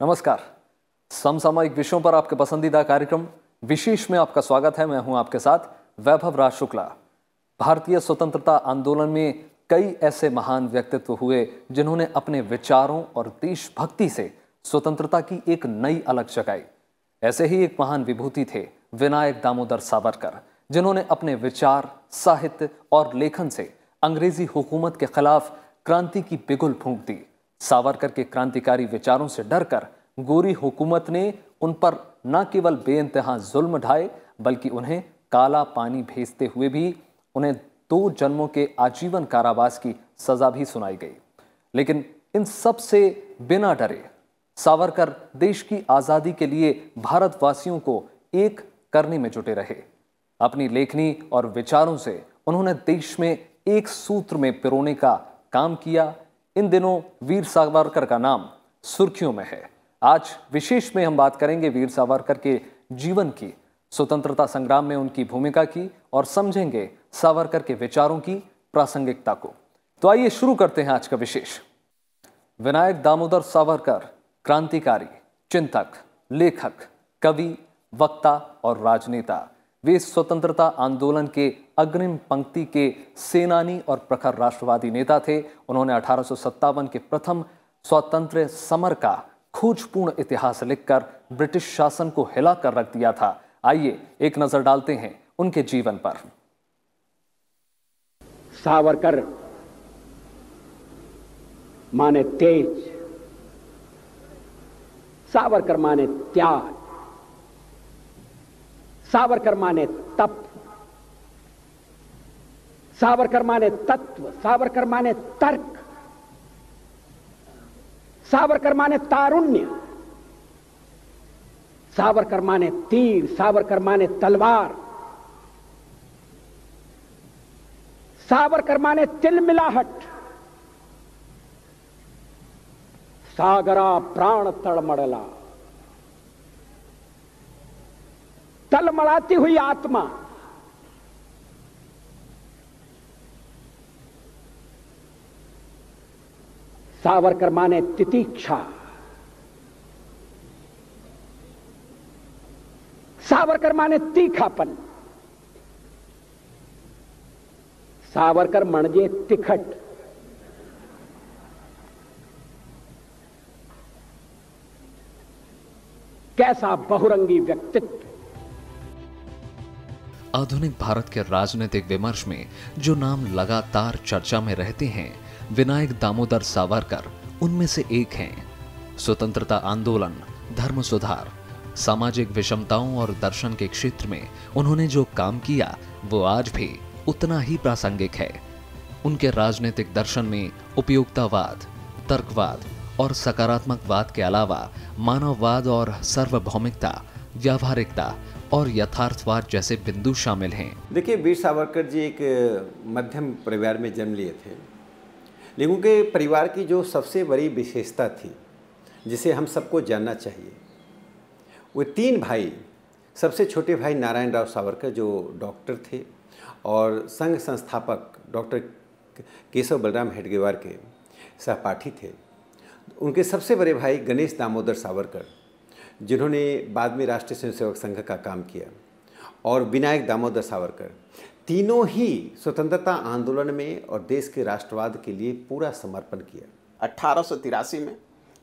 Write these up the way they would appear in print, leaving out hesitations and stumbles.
नमस्कार। समसामयिक विषयों पर आपके पसंदीदा कार्यक्रम विशेष में आपका स्वागत है। मैं हूं आपके साथ वैभव राज शुक्ला। भारतीय स्वतंत्रता आंदोलन में कई ऐसे महान व्यक्तित्व हुए जिन्होंने अपने विचारों और देशभक्ति से स्वतंत्रता की एक नई अलग जगाई। ऐसे ही एक महान विभूति थे विनायक दामोदर सावरकर, जिन्होंने अपने विचार, साहित्य और लेखन से अंग्रेजी हुकूमत के खिलाफ क्रांति की बिगुल फूंक दी। सावरकर के क्रांतिकारी विचारों से डरकर गोरी हुकूमत ने उन पर न केवल बेइंतहा जुल्म ढाए, बल्कि उन्हें काला पानी भेजते हुए भी उन्हें 2 जन्मों के आजीवन कारावास की सजा भी सुनाई गई। लेकिन इन सब से बिना डरे सावरकर देश की आजादी के लिए भारतवासियों को एक करने में जुटे रहे। अपनी लेखनी और विचारों से उन्होंने देश में एक सूत्र में पिरोने का काम किया। इन दिनों वीर सावरकर का नाम सुर्खियों में है। आज विशेष में हम बात करेंगे वीर सावरकर के जीवन की, स्वतंत्रता संग्राम में उनकी भूमिका की, और समझेंगे सावरकर के विचारों की प्रासंगिकता को। तो आइए शुरू करते हैं आज का विशेष। विनायक दामोदर सावरकर क्रांतिकारी, चिंतक, लेखक, कवि, वक्ता और राजनेता। वे स्वतंत्रता आंदोलन के अग्रिम पंक्ति के सेनानी और प्रखर राष्ट्रवादी नेता थे। उन्होंने 1857 के प्रथम स्वातंत्र्य समर का खोजपूर्ण इतिहास लिखकर ब्रिटिश शासन को हिला कर रख दिया था। आइए एक नजर डालते हैं उनके जीवन पर। सावरकर माने तेज, सावरकर माने त्याग, सावरकर माने तप, सावरकर माने तत्व, सावरकर माने तर्क, सावरकर माने तारुण्य, सावरकर माने तीर, सावरकर माने तलवार, सावरकर माने तिलमिलाहट, सागरा प्राण तड़मड़ला, तलमड़ाती हुई आत्मा, सावरकर माने तितीक्षा, सावरकर माने तीखापन, सावरकर म्हणजे तिखट। कैसा बहुरंगी व्यक्तित्व। आधुनिक भारत के राजनीतिक विमर्श में जो नाम लगातार चर्चा में रहते हैं, विनायक दामोदर सावरकर उनमें से एक हैं। स्वतंत्रता आंदोलन, धर्म सुधार, सामाजिक विषमताओं और दर्शन के क्षेत्र में उन्होंने जो काम किया वो आज भी उतना ही प्रासंगिक है। उनके राजनीतिक दर्शन में उपयोगितावाद, तर्कवाद और सकारात्मकवाद के अलावा मानववाद और सार्वभौमिकता, व्यावहारिकता और यथार्थवाद जैसे बिंदु शामिल हैं। देखिए, वीर सावरकर जी एक मध्यम परिवार में जन्म लिए थे, लेकिन उनके परिवार की जो सबसे बड़ी विशेषता थी, जिसे हम सबको जानना चाहिए, वो 3 भाई। सबसे छोटे भाई नारायण राव सावरकर जो डॉक्टर थे और संघ संस्थापक डॉक्टर केशव बलराम हेडगेवार के सहपाठी थे। उनके सबसे बड़े भाई गणेश दामोदर सावरकर, जिन्होंने बाद में राष्ट्रीय स्वयंसेवक संघ का काम किया, और विनायक दामोदर सावरकर, तीनों ही स्वतंत्रता आंदोलन में और देश के राष्ट्रवाद के लिए पूरा समर्पण किया। 1883 में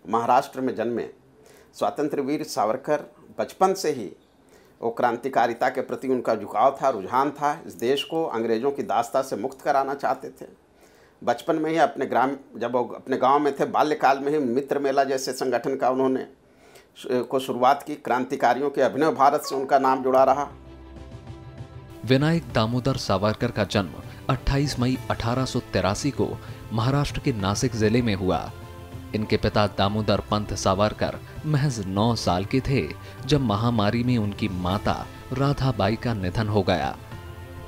महाराष्ट्र में जन्मे स्वातंत्र्य वीर सावरकर बचपन से ही वो क्रांतिकारिता के प्रति उनका झुकाव था, रुझान था। इस देश को अंग्रेज़ों की दास्ता से मुक्त कराना चाहते थे। बचपन में ही जब वो अपने गांव में थे, बाल्यकाल में ही मित्र मेला जैसे संगठन का उन्होंने शुरुआत की। क्रांतिकारियों के अभिनव भारत से उनका नाम जुड़ा रहा। विनायक दामोदर सावरकर का जन्म 28 मई 1883 को महाराष्ट्र के नासिक जिले में हुआ। इनके पिता दामोदर पंत सावरकर महज 9 साल के थे जब महामारी में उनकी माता राधाबाई का निधन हो गया।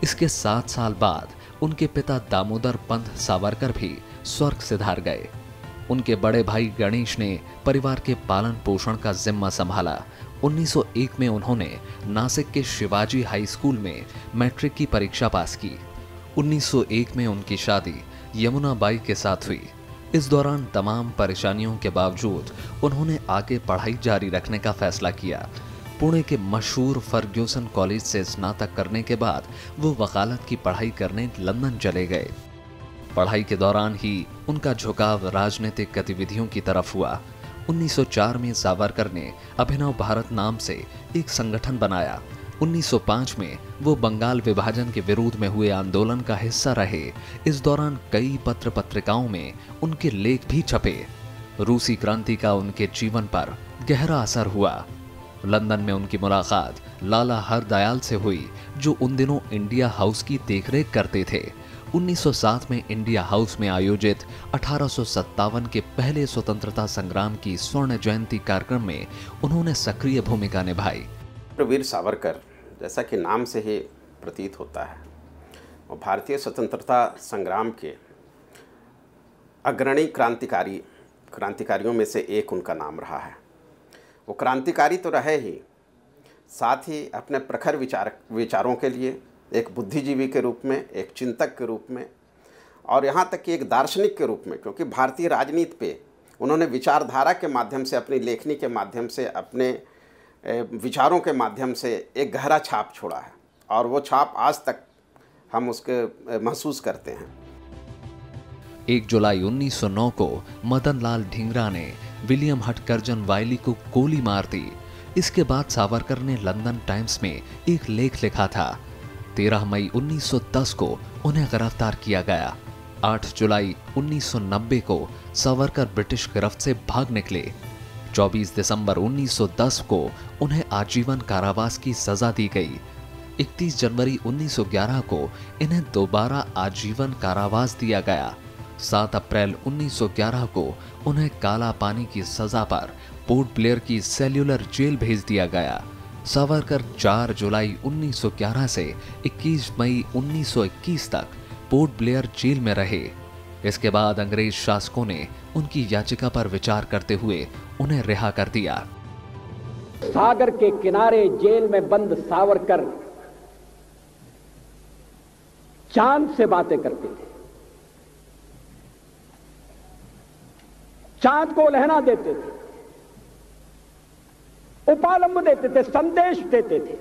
इसके 7 साल बाद उनके पिता दामोदर पंत सावरकर भी स्वर्ग सिधार गए। उनके बड़े भाई गणेश ने परिवार के पालन पोषण का जिम्मा संभाला। 1901 में उन्होंने नासिक के शिवाजी हाई स्कूल में मैट्रिक की परीक्षा पास की। 1901 में उनकी शादी यमुना बाई के साथ हुई। इस दौरान तमाम परेशानियों के बावजूद उन्होंने आगे पढ़ाई जारी रखने का फैसला किया। पुणे के मशहूर फर्ग्यूसन कॉलेज से स्नातक करने के बाद वो वकालत की पढ़ाई करने लंदन चले गए। पढ़ाई के दौरान ही उनका झुकाव राजनीतिक गतिविधियों की तरफ हुआ। 1904 में सावरकर ने अभिनव भारत नाम से एक संगठन बनाया। 1905 में वो बंगाल विभाजन के विरोध में हुए आंदोलन का हिस्सा रहे। इस दौरान कई पत्र पत्रिकाओं में उनके लेख भी छपे। रूसी क्रांति का उनके जीवन पर गहरा असर हुआ। लंदन में उनकी मुलाकात लाला हरदयाल से हुई, जो उन दिनों इंडिया हाउस की देखरेख करते थे। 1907 में इंडिया हाउस में आयोजित 1857 के पहले स्वतंत्रता संग्राम की स्वर्ण जयंती कार्यक्रम में उन्होंने सक्रिय भूमिका निभाई। वीर सावरकर, जैसा कि नाम से ही प्रतीत होता है, वो भारतीय स्वतंत्रता संग्राम के अग्रणी क्रांतिकारियों में से एक उनका नाम रहा है। वो क्रांतिकारी तो रहे ही, साथ ही अपने प्रखर विचारों के लिए एक बुद्धिजीवी के रूप में, एक चिंतक के रूप में, और यहाँ तक कि एक दार्शनिक के रूप में, क्योंकि भारतीय राजनीति पे उन्होंने विचारधारा के माध्यम से, अपनी लेखनी के माध्यम से, अपने विचारों के माध्यम से एक गहरा छाप छोड़ा है, और वो छाप आज तक हम उसके महसूस करते हैं। 1 जुलाई 1909 को मदन लाल ढींगरा ने विलियम हटकरजन वाइली को गोली मार दी। इसके बाद सावरकर ने लंदन टाइम्स में एक लेख लिखा था। 13 मई 1910 को उन्हें गिरफ्तार किया गया। 8 जुलाई 1990 को सावरकर ब्रिटिश गिरफ्त से भाग निकले। 24 दिसंबर 1910 को उन्हें आजीवन कारावास की सजा दी गई। 31 जनवरी 1911 को इन्हें दोबारा आजीवन कारावास दिया गया। 7 अप्रैल 1911 को उन्हें काला पानी की सजा पर पोर्ट ब्लेयर की सेल्यूलर जेल भेज दिया गया। सावरकर 4 जुलाई 1911 से 21 मई 1921 तक पोर्ट ब्लेयर जेल में रहे। इसके बाद अंग्रेज शासकों ने उनकी याचिका पर विचार करते हुए उन्हें रिहा कर दिया। सागर के किनारे जेल में बंद सावरकर चांद से बातें करते थे, चांद को लहना देते थे, उपालंब देते थे, संदेश देते थे।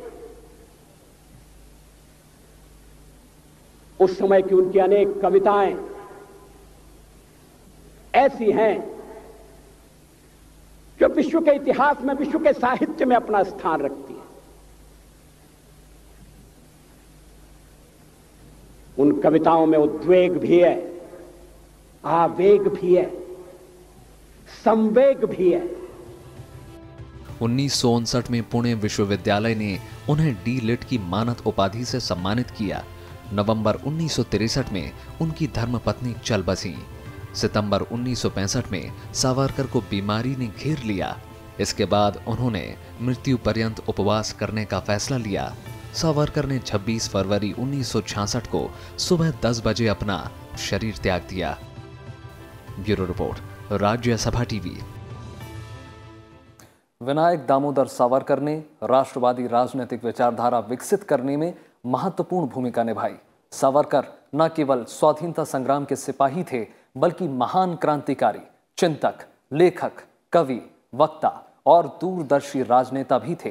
उस समय की उनकी अनेक कविताएं ऐसी हैं जो विश्व के इतिहास में, विश्व के साहित्य में अपना स्थान रखती है। उन कविताओं में उद्वेग भी है, आवेग भी है, संवेग भी है। 1959 में पुणे विश्वविद्यालय ने उन्हें डी लिट की मानद उपाधि से सम्मानित किया। नवंबर 1963 में उनकी धर्मपत्नी चल बसी। सितंबर 1965 में सावरकर को बीमारी ने घेर लिया। इसके बाद उन्होंने मृत्यु पर्यंत उपवास करने का फैसला लिया। सावरकर ने 26 फरवरी 1966 को सुबह 10 बजे अपना शरीर त्याग दिया। Bureau report, Rajya Sabha TV. Vinayak Damodar Savarkar ने राष्ट्रवादी राजनीतिक विचारधारा विकसित करने में महत्वपूर्ण भूमिका निभाई। सावरकर न केवल स्वाधीनता संग्राम के सिपाही थे, बल्कि महान क्रांतिकारी, चिंतक, लेखक, कवि, वक्ता और दूरदर्शी राजनेता भी थे।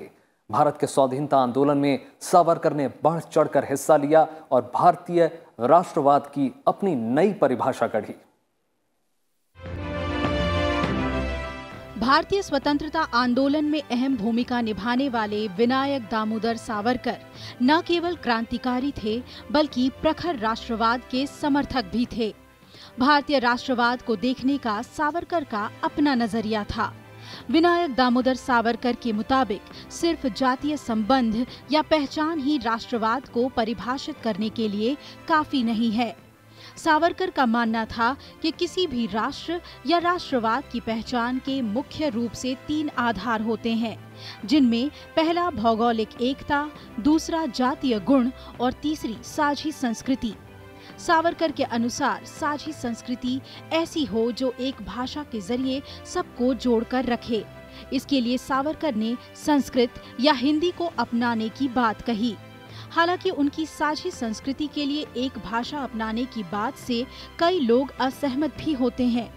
भारत के स्वाधीनता आंदोलन में सावरकर ने बढ़ चढ़कर हिस्सा लिया और भारतीय राष्ट्रवाद की अपनी नई परिभाषा गढ़ी। भारतीय स्वतंत्रता आंदोलन में अहम भूमिका निभाने वाले विनायक दामोदर सावरकर न केवल क्रांतिकारी थे, बल्कि प्रखर राष्ट्रवाद के समर्थक भी थे। भारतीय राष्ट्रवाद को देखने का सावरकर का अपना नजरिया था। विनायक दामोदर सावरकर के मुताबिक सिर्फ जातीय संबंध या पहचान ही राष्ट्रवाद को परिभाषित करने के लिए काफी नहीं है। सावरकर का मानना था कि किसी भी राष्ट्र या राष्ट्रवाद की पहचान के मुख्य रूप से 3 आधार होते हैं, जिनमें पहला भौगोलिक एकता, दूसरा जातीय गुण और तीसरी साझी संस्कृति। सावरकर के अनुसार साझी संस्कृति ऐसी हो जो एक भाषा के जरिए सबको जोड़कर रखे। इसके लिए सावरकर ने संस्कृत या हिंदी को अपनाने की बात कही। हालांकि उनकी साझी संस्कृति के लिए एक भाषा अपनाने की बात से कई लोग असहमत भी होते हैं।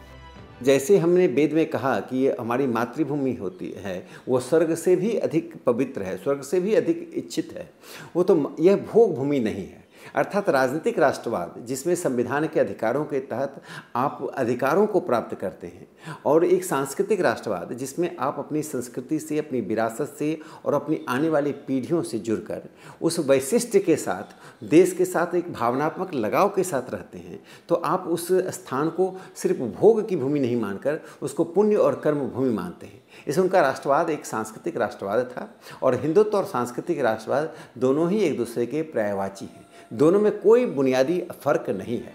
जैसे हमने वेद में कहा कि ये हमारी मातृभूमि होती है, वो स्वर्ग से भी अधिक पवित्र है, स्वर्ग से भी अधिक इच्छित है, वो तो यह भोग भूमि नहीं है। अर्थात राजनीतिक राष्ट्रवाद जिसमें संविधान के अधिकारों के तहत आप अधिकारों को प्राप्त करते हैं, और एक सांस्कृतिक राष्ट्रवाद जिसमें आप अपनी संस्कृति से, अपनी विरासत से और अपनी आने वाली पीढ़ियों से जुड़कर उस वैशिष्ट्य के साथ, देश के साथ एक भावनात्मक लगाव के साथ रहते हैं, तो आप उस स्थान को सिर्फ भोग की भूमि नहीं मानकर उसको पुण्य और कर्म भूमि मानते हैं। इसलिए उनका राष्ट्रवाद एक सांस्कृतिक राष्ट्रवाद था, और हिंदुत्व और सांस्कृतिक राष्ट्रवाद दोनों ही एक दूसरे के पर्यायवाची हैं, दोनों में कोई बुनियादी फर्क नहीं है।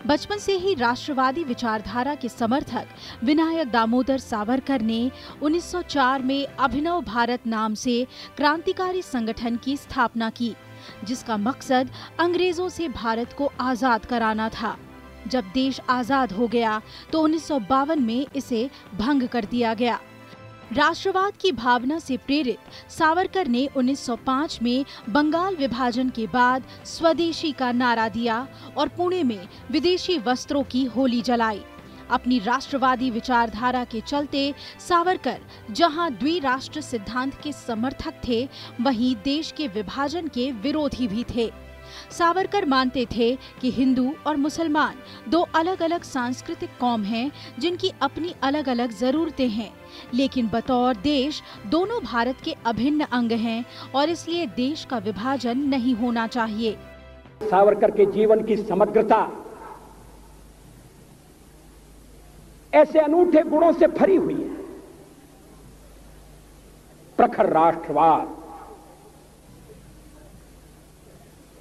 बचपन से ही राष्ट्रवादी विचारधारा के समर्थक विनायक दामोदर सावरकर ने 1904 में अभिनव भारत नाम से क्रांतिकारी संगठन की स्थापना की, जिसका मकसद अंग्रेजों से भारत को आजाद कराना था। जब देश आजाद हो गया तो 1952 में इसे भंग कर दिया गया। राष्ट्रवाद की भावना से प्रेरित सावरकर ने 1905 में बंगाल विभाजन के बाद स्वदेशी का नारा दिया और पुणे में विदेशी वस्त्रों की होली जलाई। अपनी राष्ट्रवादी विचारधारा के चलते सावरकर जहां द्विराष्ट्र सिद्धांत के समर्थक थे, वहीं देश के विभाजन के विरोधी भी थे। सावरकर मानते थे कि हिंदू और मुसलमान दो अलग अलग सांस्कृतिक कौम हैं, जिनकी अपनी अलग अलग जरूरतें हैं, लेकिन बतौर देश दोनों भारत के अभिन्न अंग हैं और इसलिए देश का विभाजन नहीं होना चाहिए। सावरकर के जीवन की समग्रता ऐसे अनूठे गुणों से भरी हुई है। प्रखर राष्ट्रवाद,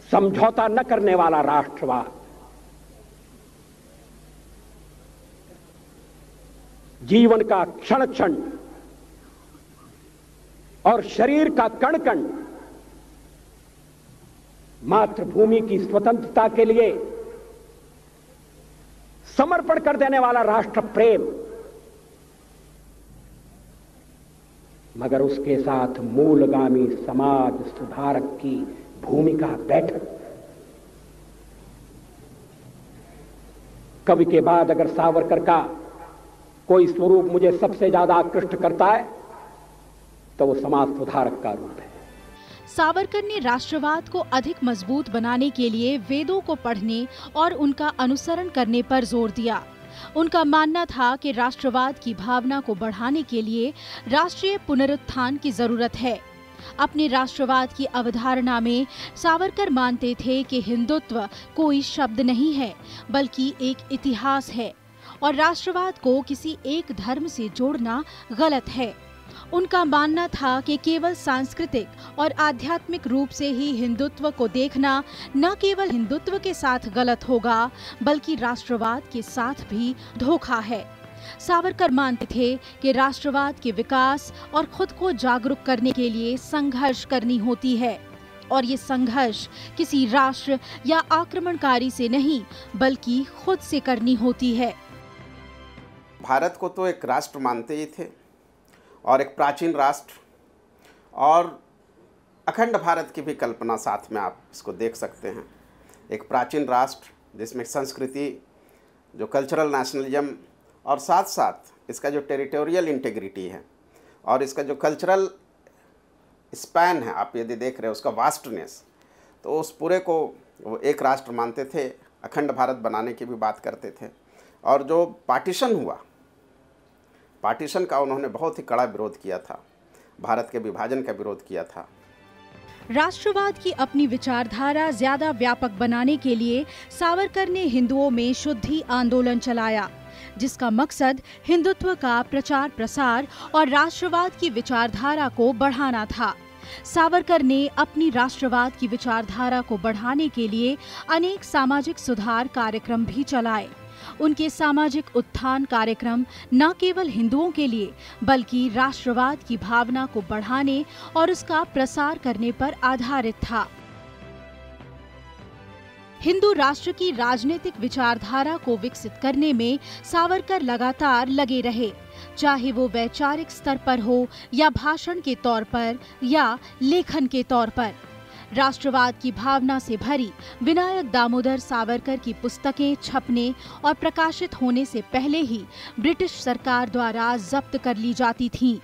समझौता न करने वाला राष्ट्रवाद, जीवन का क्षण क्षण और शरीर का कण कण मातृभूमि की स्वतंत्रता के लिए समर्पण कर देने वाला राष्ट्र प्रेम, मगर उसके साथ मूलगामी समाज सुधारक की भूमिका बैठक। कवि के बाद अगर सावरकर का कोई स्वरूप मुझे सबसे ज्यादा आकृष्ट करता है तो वो समाज सुधारक का रूप है। सावरकर ने राष्ट्रवाद को अधिक मजबूत बनाने के लिए वेदों को पढ़ने और उनका अनुसरण करने पर जोर दिया। उनका मानना था कि राष्ट्रवाद की भावना को बढ़ाने के लिए राष्ट्रीय पुनरुत्थान की जरूरत है। अपने राष्ट्रवाद की अवधारणा में सावरकर मानते थे कि हिंदुत्व कोई शब्द नहीं है, बल्कि एक इतिहास है और राष्ट्रवाद को किसी एक धर्म से जोड़ना गलत है। उनका मानना था कि केवल सांस्कृतिक और आध्यात्मिक रूप से ही हिंदुत्व को देखना न केवल हिंदुत्व के साथ गलत होगा, बल्कि राष्ट्रवाद के साथ भी धोखा है। सावरकर मानते थे कि राष्ट्रवाद के विकास और खुद को जागरूक करने के लिए संघर्ष करनी होती है, और ये संघर्ष किसी राष्ट्र या आक्रमणकारी से नहीं, बल्कि खुद से करनी होती है। भारत को तो एक राष्ट्र मानते ही थे, और एक प्राचीन राष्ट्र और अखंड भारत की भी कल्पना साथ में आप इसको देख सकते हैं। एक प्राचीन राष्ट्र जिसमें संस्कृति, जो कल्चरल नेशनलिज्म, और साथ साथ इसका जो टेरिटोरियल इंटीग्रिटी है और इसका जो कल्चरल स्पैन है, आप यदि देख रहे हैं उसका वास्टनेस, तो उस पूरे को वो एक राष्ट्र मानते थे, अखंड भारत बनाने की भी बात करते थे। और जो पार्टीशन हुआ, पार्टीशन का उन्होंने बहुत ही कड़ा विरोध किया था, भारत के विभाजन का विरोध किया था। राष्ट्रवाद की अपनी विचारधारा ज्यादा व्यापक बनाने के लिए सावरकर ने हिंदुओं में शुद्धि आंदोलन चलाया, जिसका मकसद हिंदुत्व का प्रचार प्रसार और राष्ट्रवाद की विचारधारा को बढ़ाना था। सावरकर ने अपनी राष्ट्रवाद की विचारधारा को बढ़ाने के लिए अनेक सामाजिक सुधार कार्यक्रम भी चलाए। उनके सामाजिक उत्थान कार्यक्रम न केवल हिंदुओं के लिए बल्कि राष्ट्रवाद की भावना को बढ़ाने और उसका प्रसार करने पर आधारित था। हिंदू राष्ट्र की राजनीतिक विचारधारा को विकसित करने में सावरकर लगातार लगे रहे, चाहे वो वैचारिक स्तर पर हो या भाषण के तौर पर या लेखन के तौर पर। राष्ट्रवाद की भावना से भरी विनायक दामोदर सावरकर की पुस्तकें छपने और प्रकाशित होने से पहले ही ब्रिटिश सरकार द्वारा जब्त कर ली जाती थीं।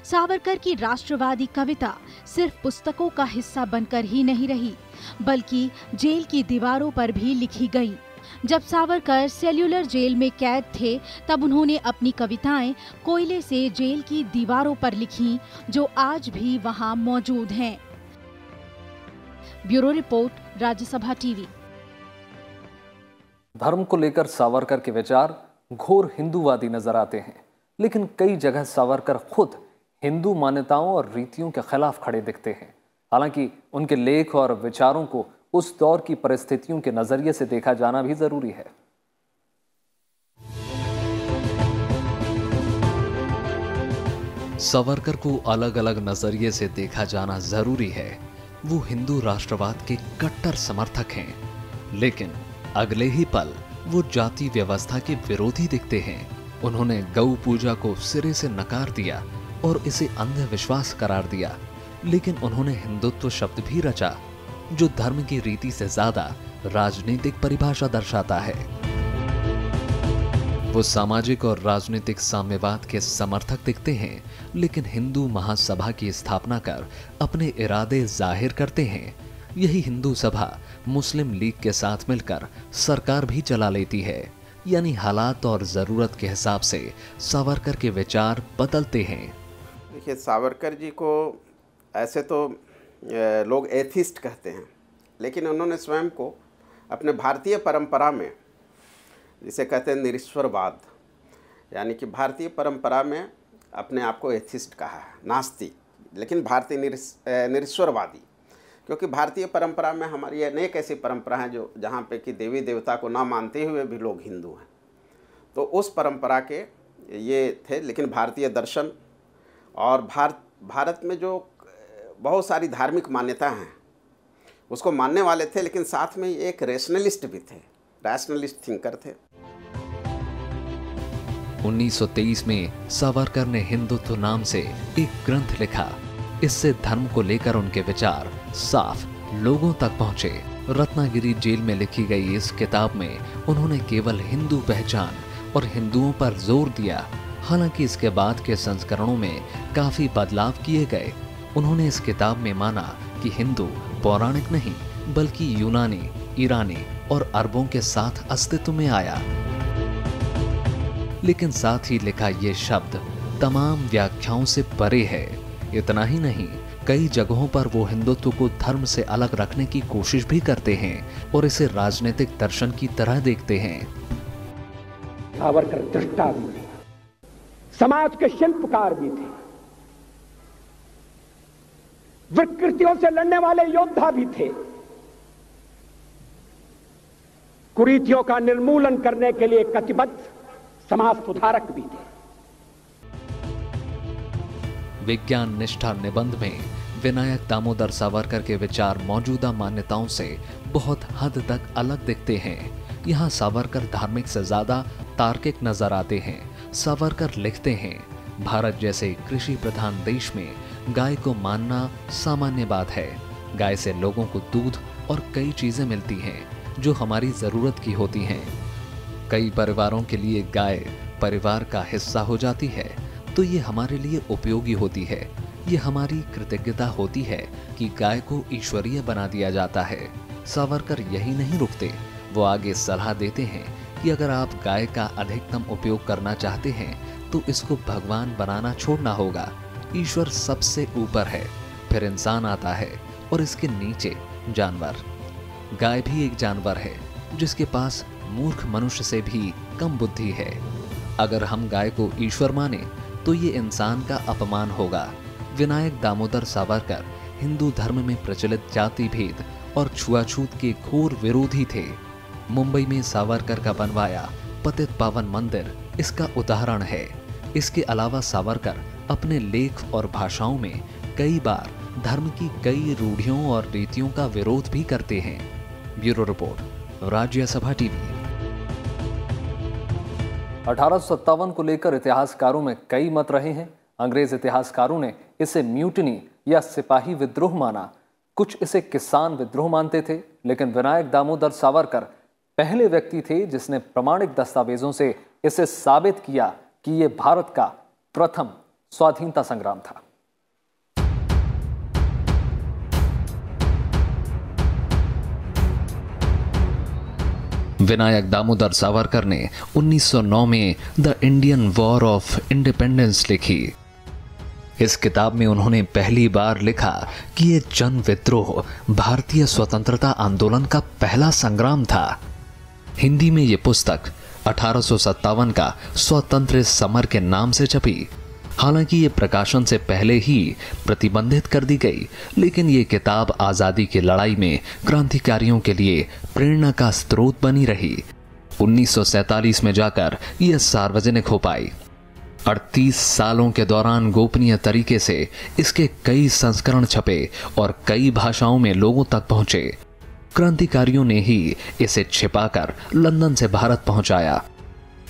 सावरकर की राष्ट्रवादी कविता सिर्फ पुस्तकों का हिस्सा बनकर ही नहीं रही, बल्कि जेल की दीवारों पर भी लिखी गई। जब सावरकर सेल्यूलर जेल में कैद थे, तब उन्होंने अपनी कविताएं कोयले से जेल की दीवारों पर लिखीं, जो आज भी वहां मौजूद हैं। Bureau report, Rajya Sabha TV. धर्म को लेकर सावरकर के विचार घोर हिंदूवादी नजर आते हैं, लेकिन कई जगह सावरकर खुद हिंदू मान्यताओं और रीतियों के खिलाफ खड़े दिखते हैं। हालांकि उनके लेख और विचारों को उस दौर की परिस्थितियों के नजरिए से देखा जाना भी जरूरी है। सावरकर को अलग अलग नजरिए से देखा जाना जरूरी है। वो हिंदू राष्ट्रवाद के कट्टर समर्थक हैं, लेकिन अगले ही पल वो जाति व्यवस्था के विरोधी दिखते हैं। उन्होंने गौ पूजा को सिरे से नकार दिया और इसे अंधविश्वास करार दिया, लेकिन उन्होंने हिंदुत्व शब्द भी रचा, जो धर्म की रीति से ज्यादा राजनीतिक परिभाषा दर्शाता है। वो सामाजिक और राजनीतिक साम्यवाद के समर्थक दिखते हैं, लेकिन हिंदू महासभा की स्थापना कर अपने इरादे जाहिर करते हैं। यही हिंदू सभा मुस्लिम लीग के साथ मिलकर सरकार भी चला लेती है। यानी हालात और जरूरत के हिसाब से सावरकर के विचार बदलते हैं। देखिए, सावरकर जी को ऐसे तो लोग एथिस्ट कहते हैं, लेकिन उन्होंने स्वयं को अपने भारतीय परंपरा में, जिसे कहते हैं निरीश्वरवाद, यानी कि भारतीय परंपरा में अपने आप को एथिस्ट कहा है, नास्तिक, लेकिन भारतीय निरीश्वरवादी। क्योंकि भारतीय परंपरा में हमारी अनेक ऐसी परंपरा हैं जो जहाँ पे कि देवी देवता को ना मानते हुए भी लोग हिंदू हैं, तो उस परंपरा के ये थे। लेकिन भारतीय दर्शन और भारत में जो बहुत सारी धार्मिक मान्यता हैं उसको मानने वाले थे, लेकिन साथ में एक रैशनलिस्ट भी थे, रैशनलिस्ट थिंकर थे। 1923 में सावरकर ने हिंदुत्व नाम से एक ग्रंथ लिखा। इससे धर्म को लेकर उनके विचार साफ लोगों तक पहुंचे। रत्नागिरी जेल में लिखी गई इस किताब में उन्होंने केवल हिंदू पहचान और हिंदुओं पर जोर दिया। हालांकि इसके बाद के संस्करणों में काफी बदलाव किए गए। उन्होंने इस किताब में माना कि हिंदू पौराणिक नहीं, बल्कि यूनानी, ईरानी और अरबों के साथ अस्तित्व में आया। लेकिन साथ ही लिखा ये शब्द तमाम व्याख्याओं से परे है। इतना ही नहीं, कई जगहों पर वो हिंदुत्व को धर्म से अलग रखने की कोशिश भी करते हैं और इसे राजनीतिक दर्शन की तरह देखते हैं। सावरकर दृष्टा भी थे, समाज के शिल्पकार भी थे, विकृतियों से लड़ने वाले योद्धा भी थे, कुरीतियों का निर्मूलन करने के लिए कटिबद्ध समाज सुधारक भी थे। विज्ञान निष्ठा निबंध में विनायक दामोदर सावरकर के विचार मौजूदा मान्यताओं से बहुत हद तक अलग दिखते हैं। यहाँ सावरकर धार्मिक से ज्यादा तार्किक नजर आते हैं। सावरकर लिखते हैं, भारत जैसे कृषि प्रधान देश में गाय को मानना सामान्य बात है। गाय से लोगों को दूध और कई चीजें मिलती हैं जो हमारी जरूरत की होती हैं। कई परिवारों के लिए गाय परिवार का हिस्सा हो जाती है, तो ये हमारे लिए उपयोगी होती है। ये हमारी कृतज्ञता होती है कि गाय को ईश्वरीय बना दिया जाता है। सावरकर यही नहीं रुकते, वो आगे सलाह देते हैं कि अगर आप गाय का अधिकतम उपयोग करना चाहते हैं तो इसको भगवान बनाना छोड़ना होगा। ईश्वर सबसे ऊपर है, फिर इंसान आता है और इसके नीचे जानवर। गाय भी एक जानवर है जिसके पास मूर्ख मनुष्य से भी कम बुद्धि है। अगर हम गाय को ईश्वर माने तो ये इंसान का अपमान होगा। विनायक दामोदर सावरकर हिंदू धर्म में प्रचलित जाति भेद और छुआछूत के घोर विरोधी थे। मुंबई में सावरकर का बनवाया पतित पावन मंदिर इसका उदाहरण है। इसके अलावा सावरकर अपने लेख और भाषाओं में कई बार धर्म की कई रूढ़ियों और रीतियों का विरोध भी करते हैं। Bureau report, Rajya Sabha TV. 1857 को लेकर इतिहासकारों में कई मत रहे हैं। अंग्रेज इतिहासकारों ने इसे म्यूटनी या सिपाही विद्रोह माना, कुछ इसे किसान विद्रोह मानते थे, लेकिन विनायक दामोदर सावरकर पहले व्यक्ति थे जिसने प्रमाणिक दस्तावेजों से इसे साबित किया कि यह भारत का प्रथम स्वाधीनता संग्राम था। विनायक दामोदर सावरकर ने 1909 में the Indian war of independence लिखी। इस किताब में उन्होंने पहली बार लिखा कि ये जन विद्रोह भारतीय स्वतंत्रता आंदोलन का पहला संग्राम था। हिंदी में ये पुस्तक 1857 का स्वतंत्र समर के नाम से छपी। हालांकि ये प्रकाशन से पहले ही प्रतिबंधित कर दी गई, लेकिन ये किताब आजादी की लड़ाई में क्रांतिकारियों के लिए प्रेरणा का स्रोत बनी रही। 1947 में जाकर यह सार्वजनिक हो पाई। 38 सालों के दौरान गोपनीय तरीके से इसके कई संस्करण छपे और कई भाषाओं में लोगों तक पहुंचे। क्रांतिकारियों ने ही इसे छिपाकर लंदन से भारत पहुंचाया।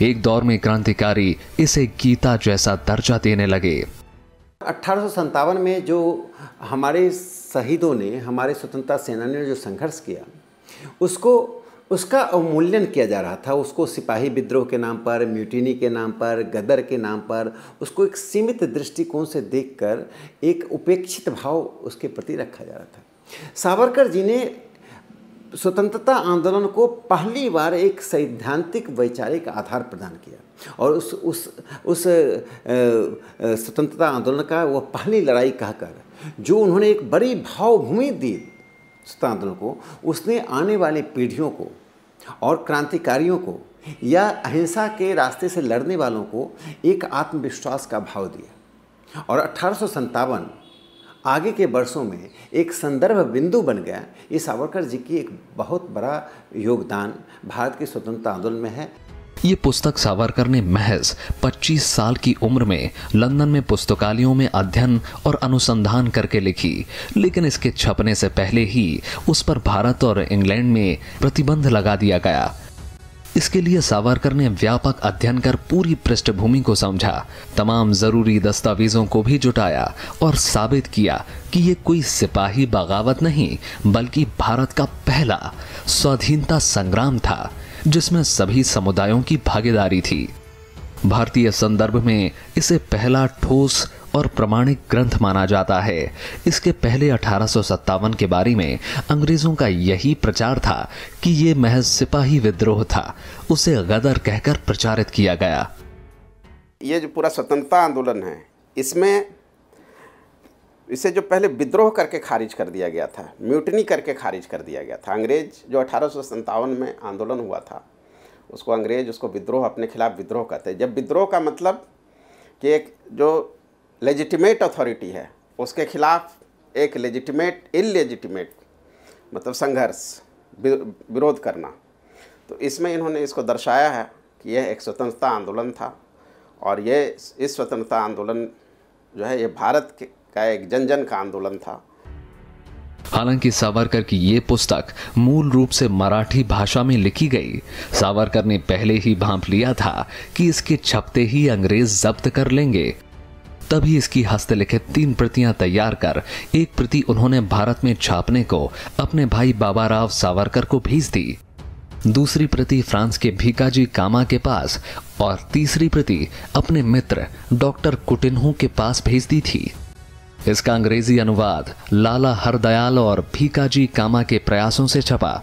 एक दौर में क्रांतिकारी इसे गीता जैसा दर्जा देने लगे। 1857 में जो हमारे शहीदों ने, हमारे स्वतंत्रता सेनानियों ने जो संघर्ष किया, उसका अवमूल्यन किया जा रहा था। उसको सिपाही विद्रोह के नाम पर, म्यूटिनी के नाम पर, गदर के नाम पर, उसको एक सीमित दृष्टिकोण से देखकर एक उपेक्षित भाव उसके प्रति रखा जा रहा था। सावरकर जी ने स्वतंत्रता आंदोलन को पहली बार एक सैद्धांतिक वैचारिक आधार प्रदान किया और उस स्वतंत्रता आंदोलन का वह पहली लड़ाई कहकर जो उन्होंने एक बड़ी भावभूमि दी स्वतंत्रता आंदोलन को, उसने आने वाली पीढ़ियों को और क्रांतिकारियों को या अहिंसा के रास्ते से लड़ने वालों को एक आत्मविश्वास का भाव दिया। और 1857 आगे के वर्षों में एक संदर्भ बिंदु बन गया। ये सावरकर जी की एक बहुत बड़ा योगदान भारत के स्वतंत्रता आंदोलन में है। ये पुस्तक सावरकर ने महज 25 साल की उम्र में लंदन में पुस्तकालयों में अध्ययन और अनुसंधान करके लिखी, लेकिन इसके छपने से पहले ही उस पर भारत और इंग्लैंड में प्रतिबंध लगा दिया गया। इसके लिए सावरकर ने व्यापक अध्ययन कर पूरी पृष्ठभूमि को समझा, तमाम जरूरी दस्तावेजों को भी जुटाया और साबित किया कि ये कोई सिपाही बगावत नहीं, बल्कि भारत का पहला स्वाधीनता संग्राम था जिसमें सभी समुदायों की भागीदारी थी। भारतीय संदर्भ में इसे पहला ठोस और प्रमाणिक ग्रंथ माना जाता है। इसके पहले 1857 के बारे में अंग्रेजों का यही प्रचार था कि ये महज सिपाही विद्रोह था, उसे गदर कहकर प्रचारित किया गया। ये जो पूरा स्वतंत्रता आंदोलन है, इसमें इसे जो पहले विद्रोह करके खारिज कर दिया गया था, म्यूटनी करके खारिज कर दिया गया था। अंग्रेज जो 1857 में आंदोलन हुआ था, उसको अंग्रेज उसको विद्रोह, अपने खिलाफ विद्रोह कहते हैं। जब विद्रोह का मतलब कि एक जो लेजिटिमेट अथॉरिटी है उसके खिलाफ एक लेजिटिमेट इलेजिटिमेट मतलब संघर्ष, विरोध करना, तो इसमें इन्होंने इसको दर्शाया है कि यह एक स्वतंत्रता आंदोलन था और ये इस स्वतंत्रता आंदोलन जो है ये भारत का एक जन जन का आंदोलन था। हालांकि सावरकर की ये पुस्तक मूल रूप से मराठी भाषा में लिखी गई। सावरकर ने पहले ही भांप लिया था कि इसके छपते ही अंग्रेज जब्त कर लेंगे। तभी इसकी हस्तलिखित 3 प्रतियां तैयार कर एक प्रति उन्होंने भारत में छापने को अपने भाई बाबाराव सावरकर को भेज दी। दूसरी प्रति फ्रांस के भीकाजी कामा के पास और तीसरी प्रति अपने मित्र डॉक्टर कुटिन्हू के पास भेज दी थी। इसका अंग्रेजी अनुवाद लाला हरदयाल और भीकाजी कामा के प्रयासों से छपा।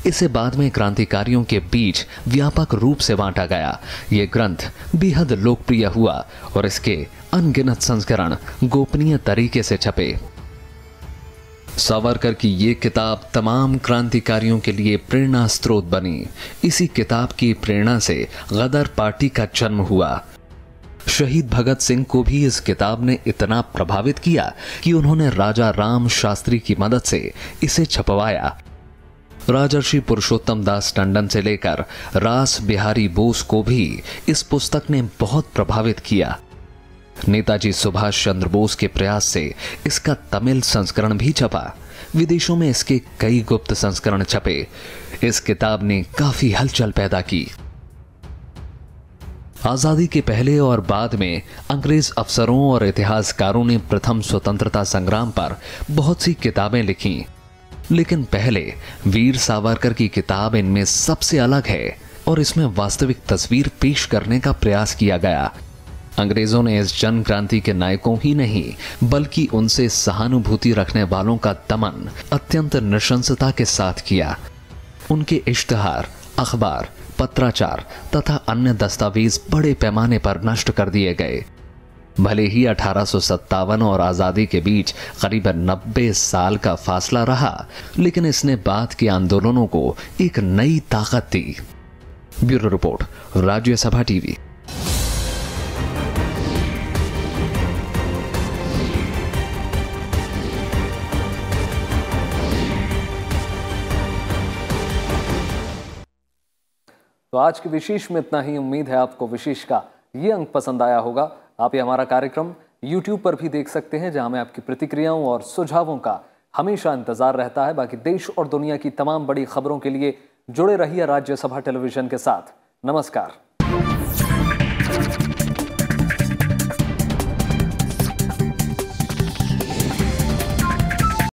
इसे बाद में क्रांतिकारियों के बीच व्यापक रूप से बांटा गया। ये ग्रंथ बेहद लोकप्रिय हुआ और इसके अनगिनत संस्करण गोपनीय तरीके से छपे। सावरकर की ये किताब तमाम क्रांतिकारियों के लिए प्रेरणा स्रोत बनी। इसी किताब की प्रेरणा से गदर पार्टी का जन्म हुआ। शहीद भगत सिंह को भी इस किताब ने इतना प्रभावित किया कि उन्होंने राजा राम शास्त्री की मदद से इसे छपवाया। राजर्षि पुरुषोत्तम दास टंडन से लेकर रास बिहारी बोस को भी इस पुस्तक ने बहुत प्रभावित किया। नेताजी सुभाष चंद्र बोस के प्रयास से इसका तमिल संस्करण भी छपा। विदेशों में इसके कई गुप्त संस्करण छपे। इस किताब ने काफी हलचल पैदा की। आजादी के पहले और बाद में अंग्रेज अफसरों और इतिहासकारों ने प्रथम स्वतंत्रता संग्राम पर बहुत सी किताबें लिखी, लेकिन पहले वीर सावरकर की किताब इनमें सबसे अलग है और इसमें वास्तविक तस्वीर पेश करने का प्रयास किया गया। अंग्रेजों ने इस जन क्रांति के नायकों ही नहीं बल्कि उनसे सहानुभूति रखने वालों का दमन अत्यंत नृशंसता के साथ किया। उनके इश्तिहार, अखबार, पत्राचार तथा अन्य दस्तावेज बड़े पैमाने पर नष्ट कर दिए गए। भले ही 1857 और आजादी के बीच करीबन 90 साल का फासला रहा, लेकिन इसने बाद के आंदोलनों को एक नई ताकत दी। Bureau report, Rajya Sabha TV. तो आज की विशेष में इतना ही। उम्मीद है आपको विशेष का ये अंक पसंद आया होगा। आप ये हमारा कार्यक्रम YouTube पर भी देख सकते हैं, जहां में आपकी प्रतिक्रियाओं और सुझावों का हमेशा इंतजार रहता है। बाकी देश और दुनिया की तमाम बड़ी खबरों के लिए जुड़े रहिए राज्यसभा टेलीविजन के साथ। नमस्कार।